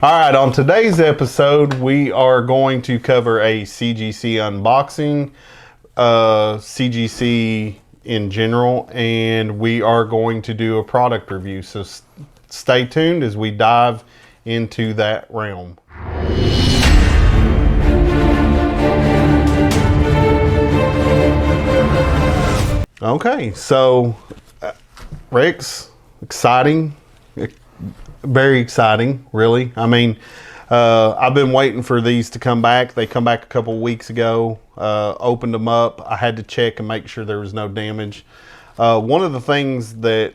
All right, on today's episode, we are going to cover a CGC unboxing, CGC in general, and we are going to do a product review. So stay tuned as we dive into that realm. Okay, so Rex, exciting. Very exciting, really. I mean, I've been waiting for these to come back. They come back a couple of weeks ago. Opened them up. I had to check and make sure there was no damage. One of the things that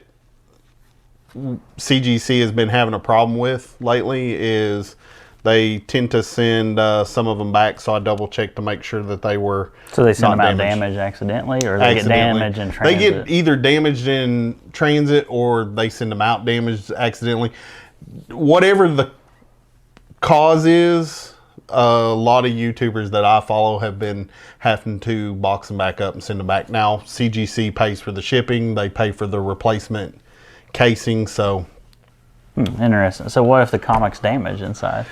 CGC has been having a problem with lately is they tend to send some of them back, so I double checked to make sure that they were So they send them out damaged. damaged accidentally, or they get damaged in transit? They get either damaged in transit or they send them out damaged accidentally. Whatever the cause is, a lot of YouTubers that I follow have been having to box them back up and send them back. Now, CGC pays for the shipping. They pay for the replacement casing, so... Interesting. So what if the comic's damaged inside?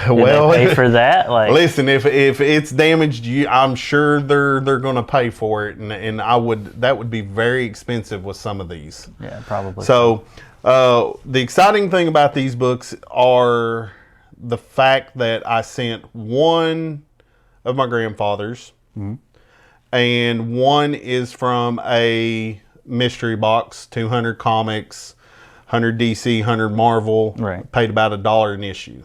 Well, they pay for that? Like, listen, if it's damaged, I'm sure they're going to pay for it, and that would be very expensive with some of these. Yeah, probably. So the exciting thing about these books are the fact that I sent one of my grandfathers, and one is from a mystery box, 200 comics, 100 DC, 100 Marvel. Right. Paid about $1 an issue.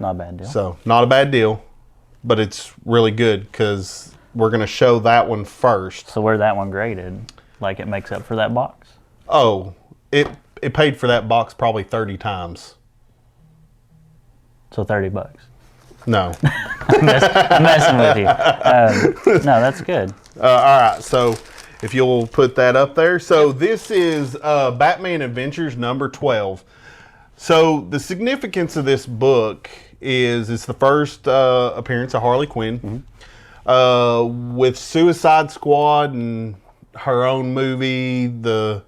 Not a bad deal. So, not a bad deal, but it's really good because we're going to show that one first. So where's that one graded? Like it makes up for that box? Oh, it paid for that box probably 30 times. So $30. No. I'm messing with you. No, that's good. All right, so if you'll put that up there. So this is Batman Adventures number 12. So the significance of this book is it's the first appearance of Harley Quinn. With Suicide Squad and her own movie, the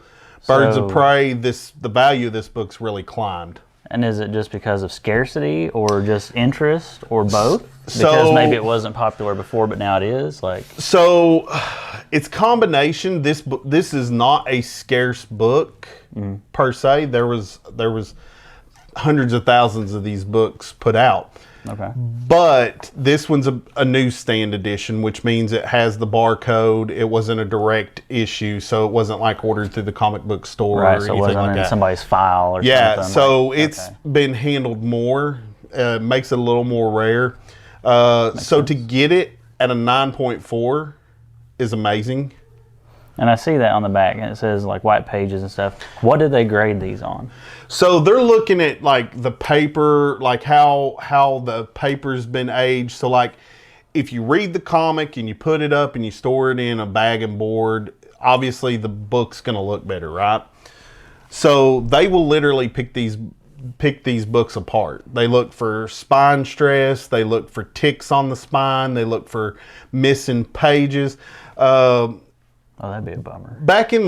Birds of Prey, the value of this book's really climbed. And is it just because of scarcity or just interest or both? Because maybe it wasn't popular before, but now it is? So it's combination. This is not a scarce book per se. There was hundreds of thousands of these books put out. Okay. But this one's a newsstand edition, which means it has the barcode. It wasn't a direct issue, so it wasn't like ordered through the comic book store or anything like that. Right, so it wasn't in somebody's file or something. Yeah, so it's been handled more. Makes it a little more rare. So to get it at a 9.4 is amazing. And I see that on the back, and it says like white pages and stuff. What did they grade these on? So they're looking at like the paper, like how the paper's been aged. So like if you read the comic and you put it up and you store it in a bag and board, obviously the book's going to look better, right? So they will literally pick these books apart. They look for spine stress. They look for ticks on the spine. They look for missing pages. Oh, that'd be a bummer. Back in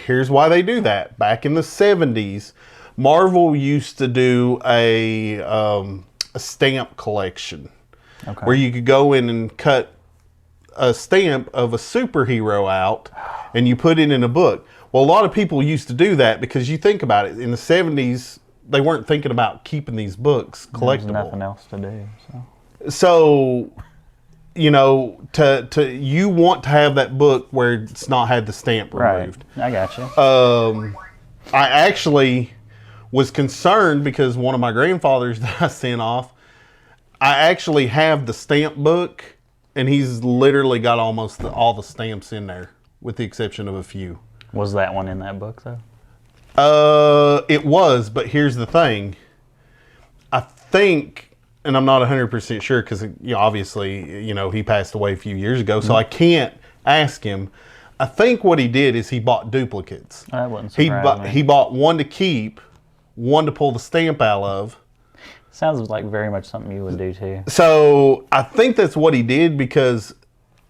here's why they do that. Back in the 70s, Marvel used to do a stamp collection where you could go in and cut a stamp of a superhero out and you put it in a book. Well, a lot of people used to do that because you think about it. In the 70s, they weren't thinking about keeping these books collectible. There's nothing else to do. So you know, you want to have that book where it's not had the stamp removed. Right. I got you. I actually was concerned because one of my grandfathers that I sent off, I actually have the stamp book, and he's literally got almost all the stamps in there, with the exception of a few. Was that one in that book, though? It was, but here's the thing. I think... And I'm not 100% sure because, obviously, he passed away a few years ago, so I can't ask him. I think what he did is he bought duplicates. That wouldn't surprise me. He bought one to keep, one to pull the stamp out of. Sounds like very much something you would do, too. So I think that's what he did because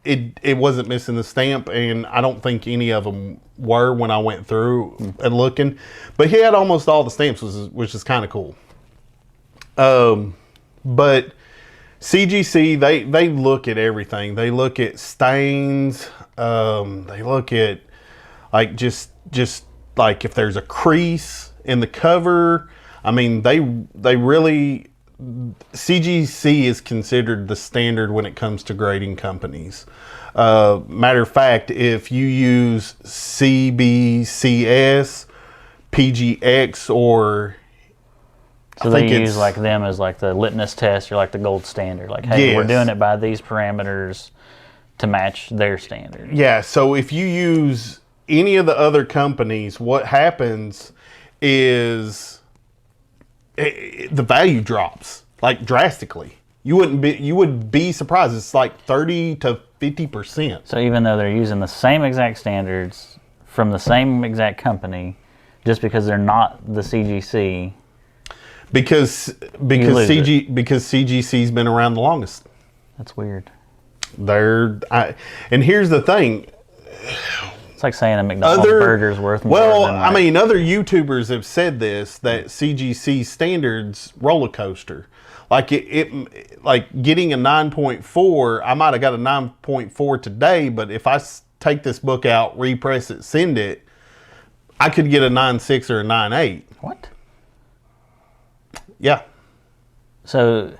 it wasn't missing the stamp, and I don't think any of them were when I went through and looking. But he had almost all the stamps, which is kind of cool. But CGC, they look at everything. They look at stains. They look at like just like if there's a crease in the cover. I mean, they really, CGC is considered the standard when it comes to grading companies. Matter of fact, if you use CBCS, PGX, or so they use like them as like the litmus test or like the gold standard. Like, hey, yes, we're doing it by these parameters to match their standard. Yeah, so if you use any of the other companies, what happens is the value drops like drastically. You would be surprised. It's like 30 to 50%. So even though they're using the same exact standards from the same exact company, just because they're not the CGC, because CGC's been around the longest. That's weird. And here's the thing. It's like saying a McDonald's burger's worth more than I mean, other YouTubers have said this, that CGC standards roller coaster. Like like getting a 9.4, I might have got a 9.4 today, but if I take this book out, repress it, send it, I could get a 9.6 or a 9.8. What? Yeah. So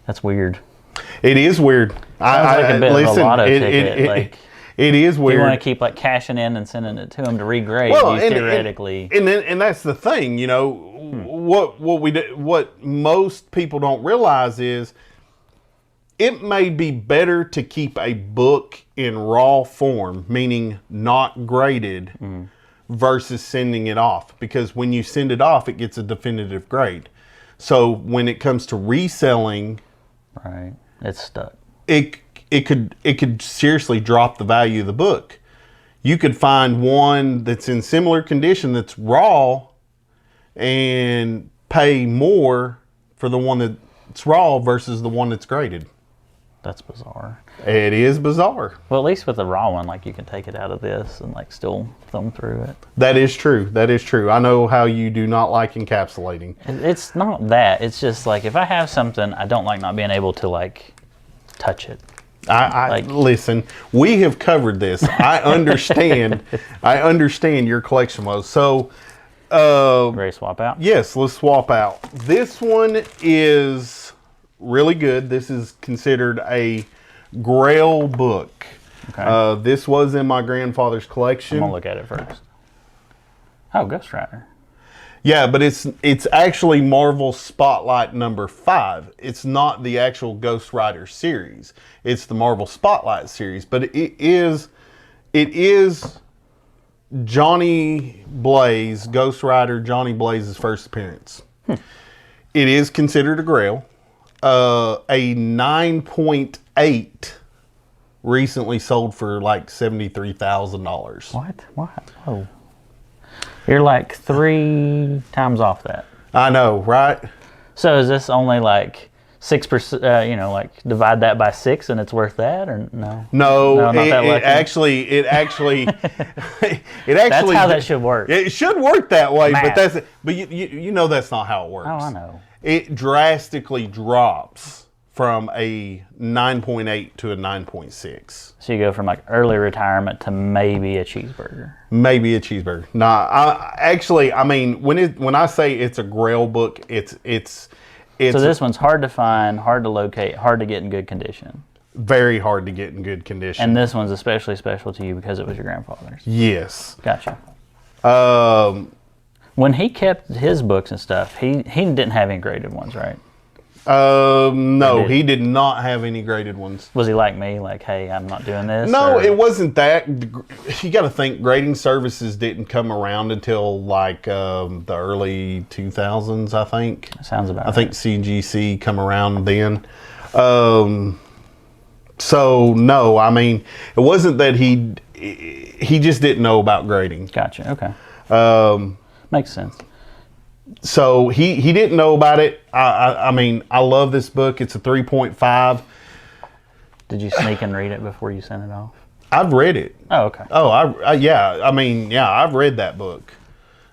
that's weird. It is weird. Sounds like a bit of a lotto ticket. Like, it is weird. You want to keep like cashing in and sending it to them to regrade. Well, Theoretically, and that's the thing. You know, what most people don't realize is it may be better to keep a book in raw form, meaning not graded, versus sending it off. Because when you send it off, it gets a definitive grade. So when it comes to reselling, right, it's stuck. It could seriously drop the value of the book. You could find one that's in similar condition that's raw and pay more for the one that's raw versus the one that's graded. That's bizarre. It is bizarre. Well, at least with the raw one, like you can take it out of this and like still thumb through it. That is true. That is true. I know how you do not like encapsulating. It's not that. It's just like if I have something, I don't like not being able to like touch it. Listen, we have covered this. I understand. I understand your collection was. So, ready to swap out? Yes, let's swap out. This one is really good. This is considered a Grail book. Okay. This was in my grandfather's collection. I'm gonna look at it first. Oh, Ghost Rider. Yeah, but it's actually Marvel Spotlight number 5. It's not the actual Ghost Rider series. It's the Marvel Spotlight series, but it is Johnny Blaze, Ghost Rider Johnny Blaze's first appearance. It is considered a Grail. A 9.8 recently sold for like $73,000. What? Oh. You're like 3 times off that. I know, right? So is this only like 6%? You know, like divide that by 6 and it's worth that, or no? No, not that lucky? It actually. That's how that should work. It should work that way, Math. but you know that's not how it works. Oh, I know. It drastically drops from a 9.8 to a 9.6. So you go from like early retirement to maybe a cheeseburger. Maybe a cheeseburger. Nah, I mean, when I say it's a Grail book, it's. So this one's hard to find, hard to locate, hard to get in good condition. Very hard to get in good condition. And this one's especially special to you because it was your grandfather's. Yes. Gotcha. When he kept his books and stuff, he didn't have any graded ones, right? No, he did not have any graded ones. Was he like me? Like, hey, I'm not doing this? No, or? it wasn't that. You got to think grading services didn't come around until like the early 2000s, I think. Sounds about right. I think CGC come around then. So no, I mean, it wasn't that he just didn't know about grading. Gotcha. Okay. Makes sense. So he didn't know about it. I mean, I love this book. It's a 3.5. Did you sneak and read it before you sent it off? I've read it. Oh, okay. Oh, yeah. I mean, yeah, I've read that book.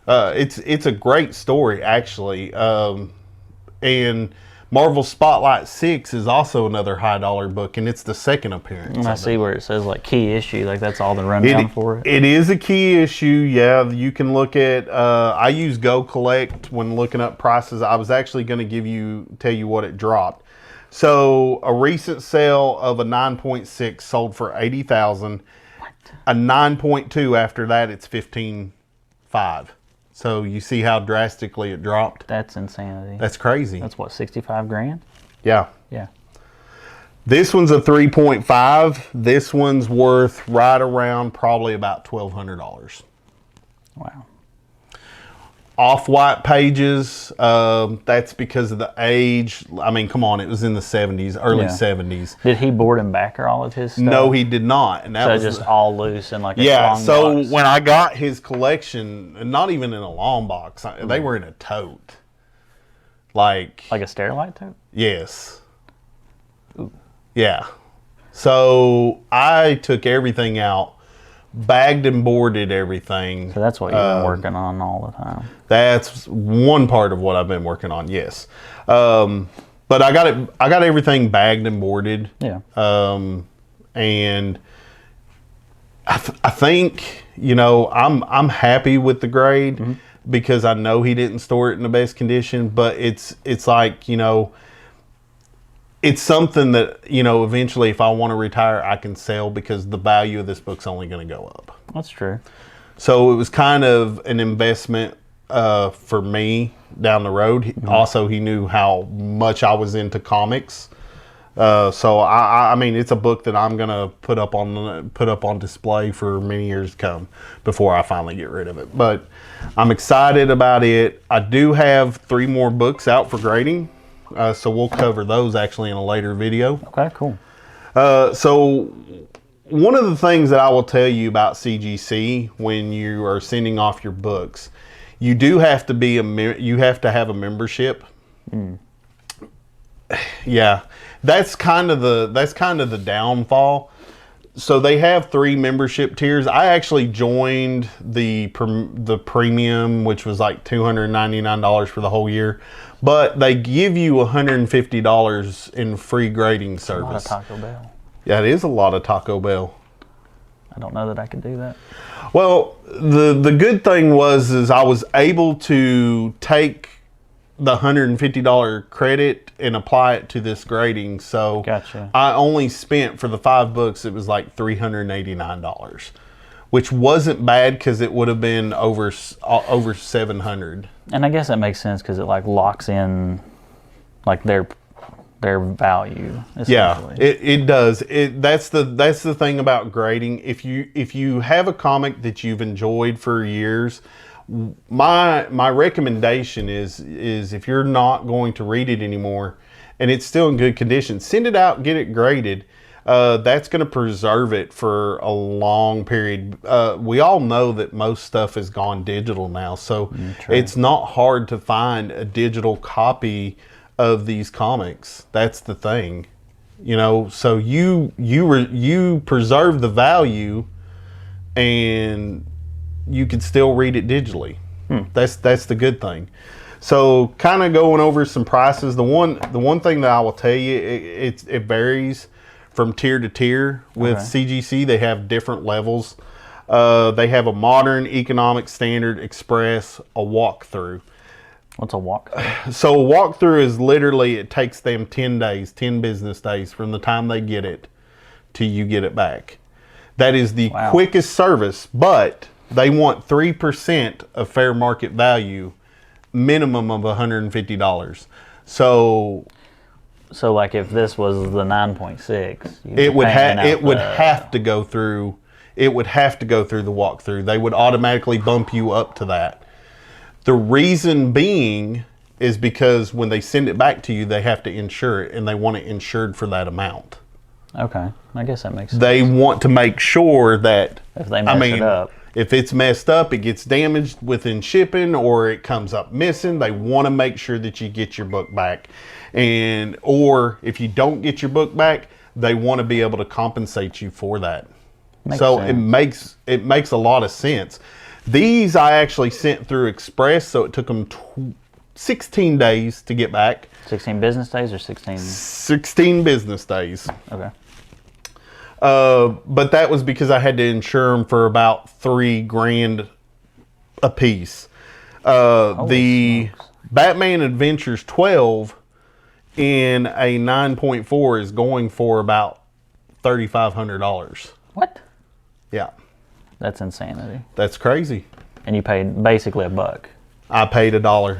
It's a great story, actually. And Marvel Spotlight 6 is also another high dollar book, and it's the second appearance. And I see where it says like key issue, like that's all the rundown for it. It is a key issue, yeah. You can look at, I use Go Collect when looking up prices. I was actually going to tell you what it dropped. So a recent sale of a 9.6 sold for $80,000. A 9.2 after that, it's $15,500. So you see how drastically it dropped? That's insanity. That's crazy. That's what, 65 grand? Yeah. Yeah. This one's a 3.5. This one's worth right around probably about $1,200. Wow. Off-white pages, that's because of the age. I mean, come on, it was in the 70s, early 70s. Did he board and backer all of his stuff? No, he did not. And that so was just all loose in like a yeah, long so box. when I got his collection, and not even in a long box, they were in a tote. Like a Sterilite tote? Yes. Ooh. Yeah. So I took everything out, bagged and boarded everything. So that's what you've been working on all the time. That's one part of what I've been working on. Yes. But I got everything bagged and boarded. Yeah. And I think, I'm happy with the grade because I know he didn't store it in the best condition, but it's like, it's something that, eventually if I want to retire, I can sell because the value of this book's only going to go up. That's true. So it was kind of an investment for me down the road. Also, he knew how much I was into comics. So I mean, it's a book that I'm gonna put up on display for many years to come before I finally get rid of it. But I'm excited about it. I do have 3 more books out for grading, so we'll cover those actually in a later video. Okay, cool. So one of the things that I will tell you about CGC when you are sending off your books, you do have to you have to have a membership. Yeah, that's kind of the downfall. So they have 3 membership tiers. I actually joined the premium, which was like $299 for the whole year, but they give you $150 in free grading service. A lot of Taco Bell. Yeah, it is a lot of Taco Bell. I don't know that I could do that. Well, the good thing is I was able to take the $150 credit and apply it to this grading. So gotcha. I only spent, for the 5 books, it was like $389, which wasn't bad because it would have been over $700. And I guess that makes sense because it like locks in like their value. Yeah, it does. That's the thing about grading. If you have a comic that you've enjoyed for years, my recommendation is if you're not going to read it anymore and it's still in good condition, send it out, get it graded. That's going to preserve it for a long period. We all know that most stuff has gone digital now, so it's not hard to find a digital copy of these comics. That's the thing, so you preserve the value and you can still read it digitally. That's the good thing. So kind of going over some prices. The one thing that I will tell you, it varies from tier to tier. With CGC, they have different levels. They have a modern, economic, standard, express, a walkthrough. What's a walkthrough? So a walkthrough is literally, it takes them 10 business days from the time they get it till you get it back. That is the quickest service, but they want 3% of fair market value, minimum of $150. So like if this was the 9.6, it would have to go through the walkthrough. They would automatically bump you up to that. The reason being is because when they send it back to you, they have to insure it, and they want it insured for that amount. Okay, I guess that makes sense. They want to make sure that if they mess it up, if it's messed up, it gets damaged within shipping, or it comes up missing, they want to make sure that you get your book back. Or if you don't get your book back, they want to be able to compensate you for that. Makes so sense. it makes a lot of sense. These I actually sent through Express, so it took them 16 days to get back. 16 business days or 16? 16 business days. Okay. But that was because I had to insure them for about $3,000 a piece. The smokes. Batman Adventures 12 in a 9.4 is going for about $3,500. What? Yeah, That's insanity. that's crazy. And you paid basically $1. I paid $1.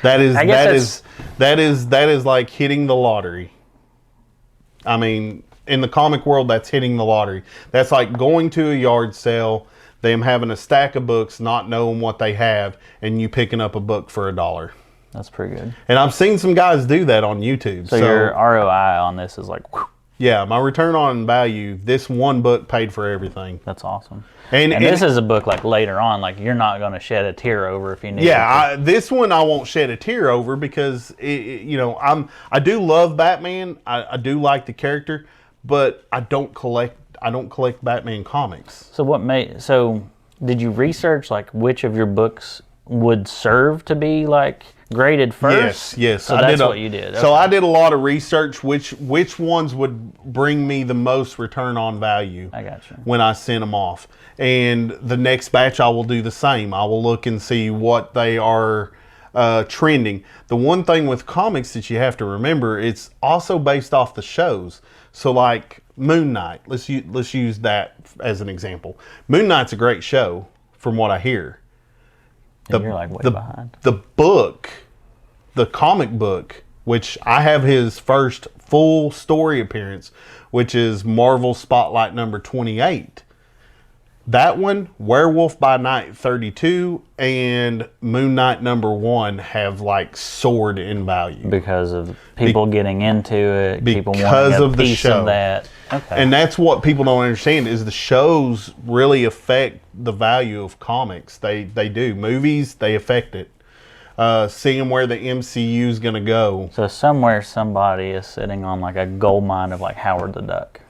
That is I guess that is like hitting the lottery. I mean, in the comic world, that's hitting the lottery. That's like going to a yard sale, them having a stack of books, not knowing what they have, and you picking up a book for $1. That's pretty good. And I've seen some guys do that on YouTube. So your ROI on this is like, whew, yeah, my return on value, this one book paid for everything. that's awesome. And this is a book like later on, like you're not going to shed a tear over if you need yeah, this one I won't shed a tear over because I do love Batman. I do like the character, but I don't collect Batman comics. So did you research like which of your books would serve to be like graded first? Yes. So that's what you did. So Okay. I did a lot of research which ones would bring me the most return on value. I got you. When I sent them off. And the next batch I will do the same. I will look and see what they are trending. The one thing with comics that you have to remember, it's also based off the shows. So like Moon Knight, let's use that as an example. Moon Knight's a great show from what I hear. And you're like way behind. The book, the comic book, which I have his first full story appearance, which is Marvel Spotlight number 28. That one, Werewolf by Night 32, and Moon Knight number 1 have like soared in value. Because of people getting into it, people Because wanting a of the piece show. of that. Okay. And that's what people don't understand is the shows really affect the value of comics. They do. Movies, they affect it. Seeing where the MCU is going to go. So somewhere somebody is sitting on like a gold mine of like Howard the Duck.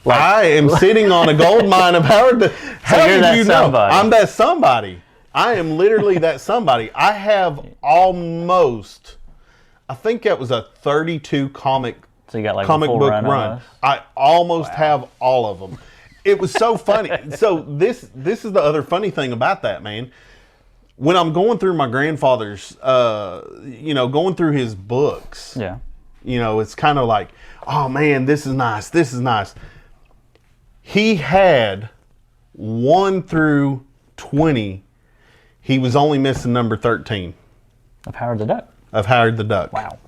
I am sitting on a gold mine of Howard the... How you're did that you know? somebody. I'm that somebody. I am literally that somebody. I have almost... I think that was a 32 comic So you got like comic a full book run. run. On this? I almost have all of them. It was so funny. So this is the other funny thing about that, man. When I'm going through my grandfather's, going through his books, Yeah. it's kind of like, oh man, this is nice. This is nice. He had 1 through 20. He was only missing number 13 Of Howard the Duck. of Howard the Duck. Wow.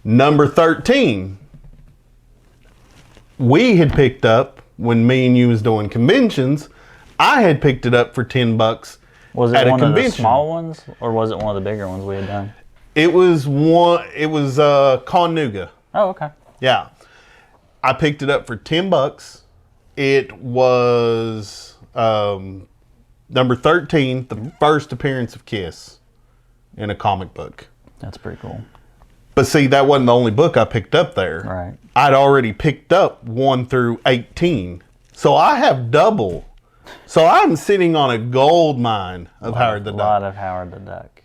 Number 13, we had picked up when me and you was doing conventions. I had picked it up for $10 Was it at a one of the convention. small ones, or was it one of the bigger ones we had done? It was Connuga. Oh, okay. Yeah. I picked it up for $10. It was number 13, the first appearance of Kiss in a comic book. That's pretty cool. But see, that wasn't the only book I picked up there. Right. I'd already picked up 1 through 18. So I have double. So I'm sitting on a gold mine of Howard the A Duck. lot of Howard the Duck.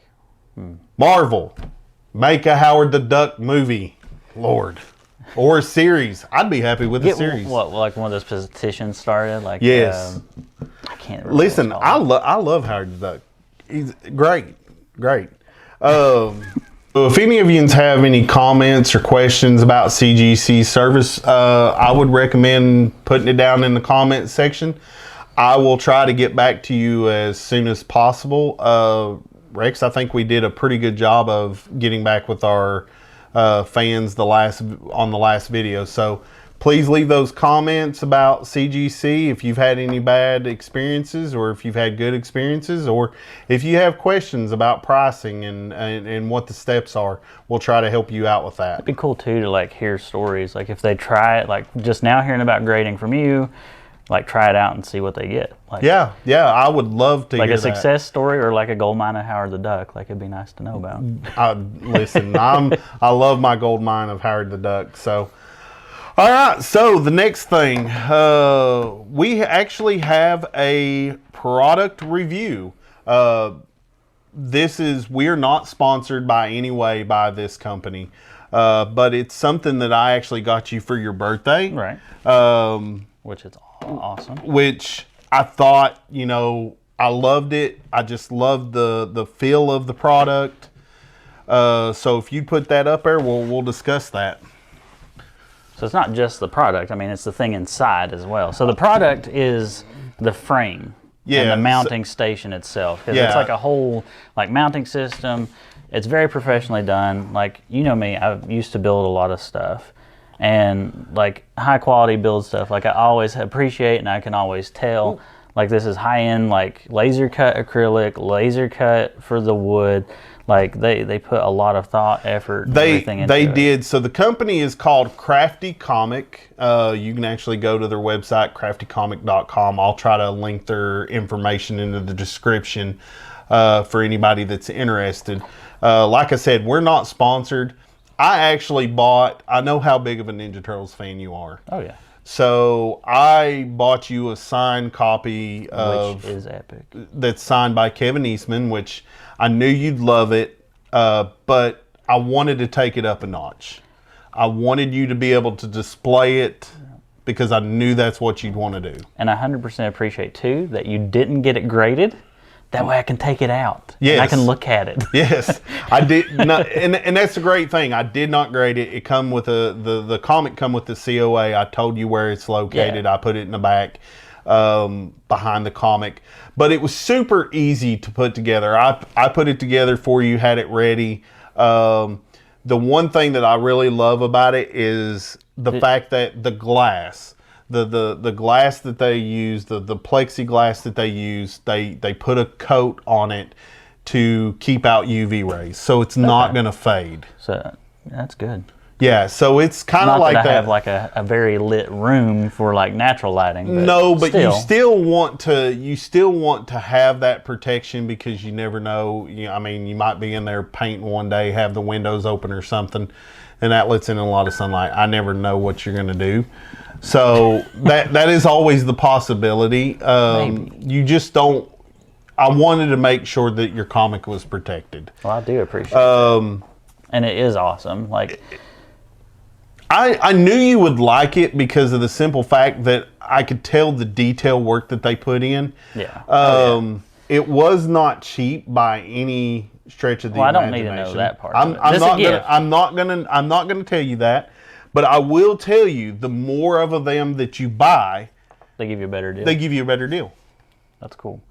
Marvel, make a Howard the Duck movie, Lord, or a series. I'd be happy with a series. What, like one of those petitions started? Like, Yes. I can't remember. Listen, what it's called. I love Howard the Duck. He's great. If any of you have any comments or questions about CGC service, I would recommend putting it down in the comment section. I will try to get back to you as soon as possible. Rex, I think we did a pretty good job of getting back with our fans on the last video. So please leave those comments about CGC if you've had any bad experiences, or if you've had good experiences, or if you have questions about pricing and what the steps are. We'll try to help you out with that. It'd be cool too to like hear stories. Like if they try it, like just now hearing about grading from you, like try it out and see what they get. Like, Yeah, I would love to like hear a success story or like a gold mine of Howard the Duck. Like it'd be nice to know about. Listen, I love my gold mine of Howard the Duck. So, All right, so the next thing, we actually have a product review. We're not sponsored by any way by this company, but it's something that I actually got you for your birthday. Right. Which is awesome. Which I thought, I loved it. I just loved the feel of the product. So if you put that up there, we'll discuss that. So it's not just the product. I mean, it's the thing inside as well. So the product is the frame and the mounting station itself. Because it's like a whole mounting system. It's very professionally done. Like, you know me, I used to build a lot of stuff. And high quality build stuff, I always appreciate and I can always tell. This is high end, laser cut acrylic, laser cut for the wood. They put a lot of thought, effort, everything into it. They did. So the company is called Crafty Comic. You can actually go to their website, craftycomic.com. I'll try to link their information into the description for anybody that's interested. Like I said, we're not sponsored. I actually I know how big of a Ninja Turtles fan you are. Oh, yeah. So I bought you a signed copy which is epic. That's signed by Kevin Eastman, which I knew you'd love it, but I wanted to take it up a notch. I wanted you to be able to display it because I knew that's what you'd want to do. And I 100% appreciate, too, that you didn't get it graded. That way I can take it out. Yes. And I can look at it. Yes. I did not, and that's a great thing. I did not grade it. It come with the comic come with the COA. I told you where it's located. Yeah. I put it in the back behind the comic. But it was super easy to put together. I put it together for you, had it ready. The one thing that I really love about it is the fact that the glass, the glass that they use, the plexiglass that they use, they put a coat on it to keep out UV rays, so it's not going to fade. So that's good. Yeah, so it's kind of like that. I have a very lit room for natural lighting. But no, but you still want to have that protection because you never know. You might be in there painting one day, have the windows open or something, and that lets in a lot of sunlight. I never know what you're going to do. So that is always the possibility. You just don't. I wanted to make sure that your comic was protected. Well, I do appreciate it. And it is awesome. I knew you would like it because of the simple fact that I could tell the detail work that they put in. Yeah. It was not cheap by any stretch of the imagination. I don't need to know that part. I'm not gonna tell you that. But I will tell you, the more of them that you buy, they give you a better deal. That's cool.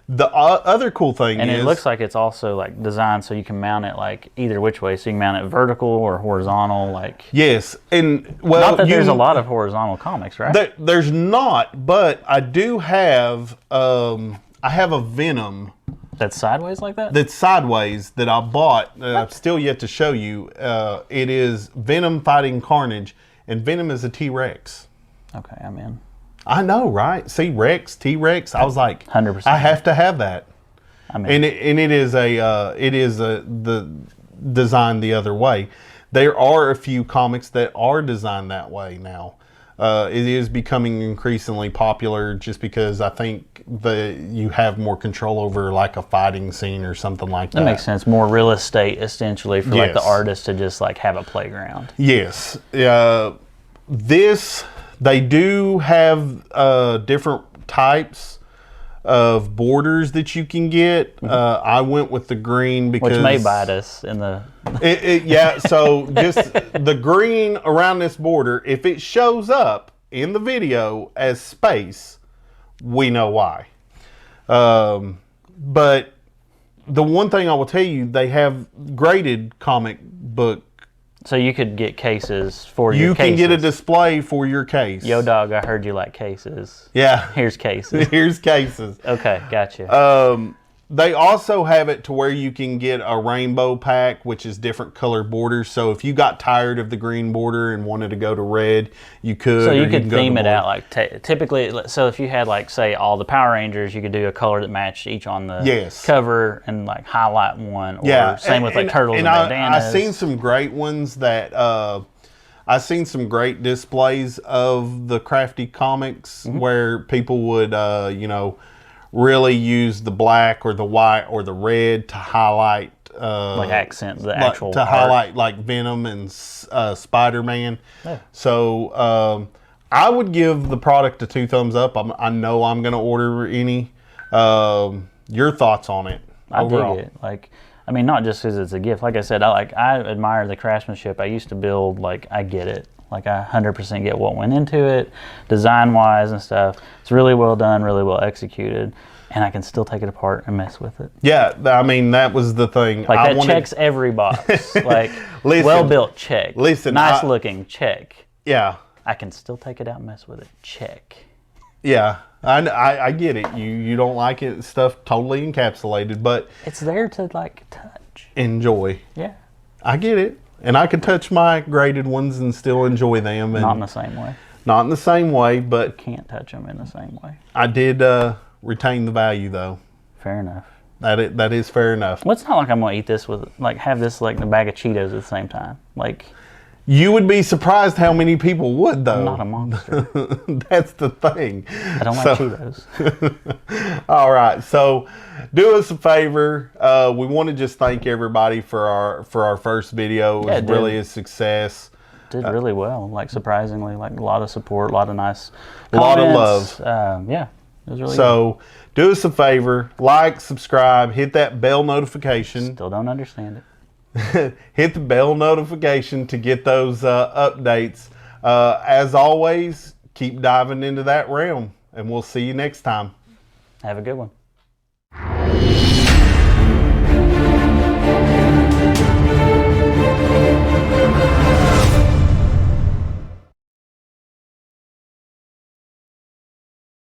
The other cool thing is... And it looks like it's also designed so you can mount it either which way. So you can mount it vertical or horizontal. Yes. And not that there's a lot of horizontal comics, right? There's not, but I do have... I have a Venom... That's sideways like that? That's sideways that I bought. I've still yet to show you. It is Venom fighting Carnage, and Venom is a T-Rex. Okay, I'm in. I know, right? See, Rex, T-Rex. I was like, 100%. I have to have that. I'm in. And it is the designed the other way. There are a few comics that are designed that way now. It is becoming increasingly popular just because I think you have more control over a fighting scene or something like that. That makes sense. More real estate essentially for the artist to just have a playground. Yes. They do have different types of borders that you can get. I went with the green because... Which may bite us in the... So just the green around this border, if it shows up in the video as space, we know why. But the one thing I will tell you, they have graded comic book. So you could get cases for your cases. You can get a display for your case. Yo, dog, I heard you like cases. Yeah. Here's cases. Here's cases. Okay, gotcha. They also have it to where you can get a rainbow pack, which is different color borders. So if you got tired of the green border and wanted to go to red, you could. So you could theme it out typically. So if you had say all the Power Rangers, you could do a color that matched each on the cover and highlight one. Or same with Turtles and Bandanas. I've seen some great ones that I've seen some great displays of the Crafty comics where people would, you know, really use the black or the white or the red to highlight, like accent the actual to art. highlight like Venom and Spider-Man. Yeah. So I would give the product a 2 thumbs up. I know I'm going to order any. Your thoughts on it? I dig it. Like, I mean, not just because it's a gift. Like I said, I admire the craftsmanship. I used to build, like, I get it. Like, I 100% get what went into it, design-wise and stuff. It's really well done, really well executed, and I can still take it apart and mess with it. Yeah, I mean, that was the thing. Like, that checks every box. Like, well-built, check. Nice-looking, check. Yeah. I can still take it out and mess with it, check. Yeah. I get it. You don't like it, stuff totally encapsulated, but it's there to like touch, enjoy. Yeah, I get it, and I can touch my graded ones and still enjoy them. And not in the same way. Not in the same way, but you can't touch them in the same way. I did retain the value though. Fair enough. That is fair enough. Well, it's not like I'm gonna eat this with like have this like the bag of Cheetos at the same time. Like. You would be surprised how many people would, though. I'm not a monster. That's the thing. I don't like Cheetos. All right, so do us a favor. We want to just thank everybody for our first video. It was really a success. Did really well. Like surprisingly, like a lot of support, a lot of nice comments. A lot of love. Yeah, it was really good. Do us a favor, like, subscribe, hit that bell notification. Still don't understand it. Hit the bell notification to get those updates. As always, keep diving into that realm, and we'll see you next time. Have a good one.